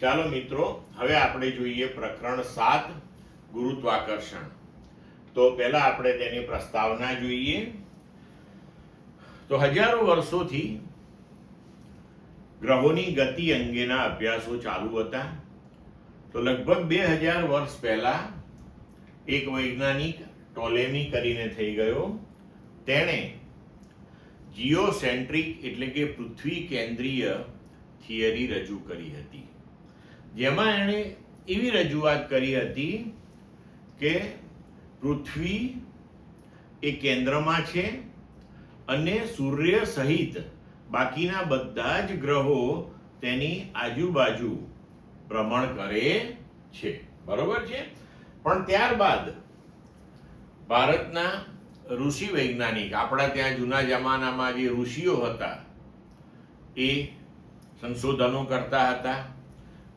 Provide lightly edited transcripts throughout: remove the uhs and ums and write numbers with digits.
ચાલો મિત્રો, હવે આપણે જોઈએ પ્રકરણ 7 ગુરુત્વાકર્ષણ. તો પહેલા આપણે તેની પ્રસ્તાવના જોઈએ. તો હજારો વર્ષોથી ગ્રહોની ગતિ અંગેના અભ્યાસો ચાલુ હતા. તો લગભગ 2000 વર્ષ પહેલા એક વૈજ્ઞાનિક ટોલેમી કરીને થઈ ગયો. તેણે જીઓસેન્ટ્રિક એટલે કે પૃથ્વી કેન્દ્રીય થિયરી રજૂ કરી હતી, જેમાં એણે એવી રજૂઆત કરી હતી કે પૃથ્વી એ કેન્દ્રમાં છે અને સૂર્ય સહિત બાકીના બધા જ ગ્રહો તેની આજુબાજુ ભ્રમણ કરે છે. બરોબર છે. પણ ત્યારબાદ ભારતના ઋષિ વૈજ્ઞાનિક, આપણા ત્યાં જૂના જમાનામાં જે ઋષિઓ હતા એ સંશોધનો કરતા હતા.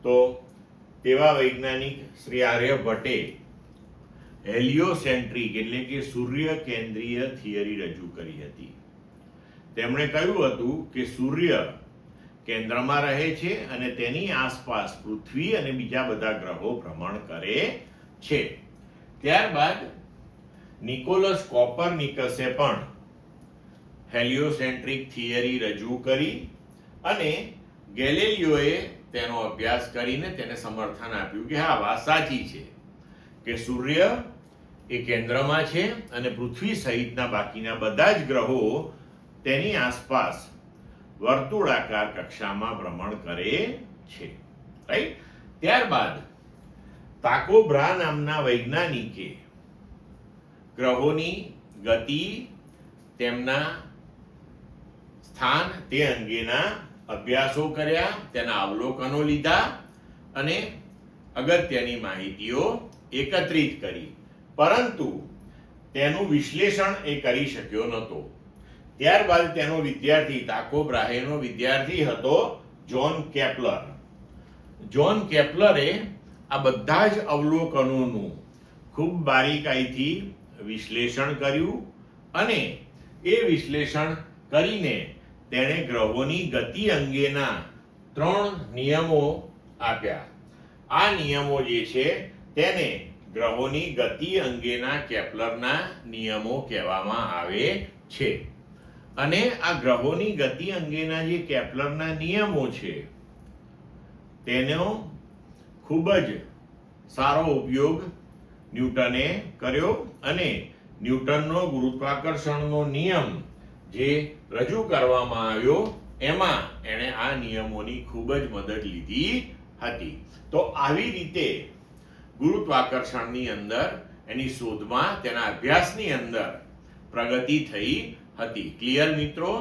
તો તેવા વૈજ્ઞાનિક શ્રી આર્યભટ્ટે હેલિયોસેન્ટ્રિક એટલે કે સૂર્ય કેન્દ્રીય થિયરી રજૂ કરી હતી. તેમણે કહ્યું હતું કે સૂર્ય કેન્દ્રમાં રહે છે અને તેની આસપાસ પૃથ્વી અને બીજા બધા ગ્રહો ભ્રમણ કરે છે. ત્યારબાદ નિકોલસ કોપરનિકસે પણ હેલિયોસેન્ટ્રિક થિયરી રજૂ કરી અને ગેલિલિયોએ તેનો અભ્યાસ કરીને તેને સમર્થન આપ્યું કે હા, વાત સાચી છે કે સૂર્ય એ કેન્દ્રમાં છે અને પૃથ્વી સહિતના બાકીના બધા જ ગ્રહો તેની આસપાસ વર્તુળાકાર કક્ષામાં ભ્રમણ કરે છે. રાઈટ. ત્યારબાદ તાકો બ્રા નામના વૈજ્ઞાનિકે ગ્રહોની ગતિ, તેમના સ્થાન તે અંગેના અભ્યાસો કર્યા, તેના અવલોકનો લીધા અને અગત્યની માહિતીઓ એકત્રિત કરી, પરંતુ તેનું વિશ્લેષણ એ કરી શક્યો નહોતો. ત્યારબાદ તેનો વિદ્યાર્થી, તાકો બ્રાહેનો વિદ્યાર્થી હતો જોન કેપ્લર. જોન કેપ્લરે આ બધા જ અવલોકનોનું ખૂબ બારીકાઈથી વિશ્લેષણ કર્યું અને એ વિશ્લેષણ કરીને તેણે ગ્રહોની ગતિ અંગેના 3 નિયમો આપ્યા. આ નિયમો જે છે તેને ગ્રહોની ગતિ અંગેના કેપ્લરના નિયમો કહેવામાં આવે છે. અને આ ગ્રહોની ગતિ અંગેના જે કેપ્લરના નિયમો છે તેનો ખૂબ જ સારો ઉપયોગ ન્યૂટને કર્યો અને ન્યૂટનનો ગુરુત્વાકર્ષણનો નિયમ જે રજૂ કરવામાં આવ્યો એમાં એણે આ નિયમોની ખૂબ જ મદદ લીધી હતી. તો આવી રીતે ગુરુત્વાકર્ષણની અંદર એની શોધમાં, તેના અભ્યાસની અંદર પ્રગતિ થઈ હતી. ક્લિયર મિત્રો?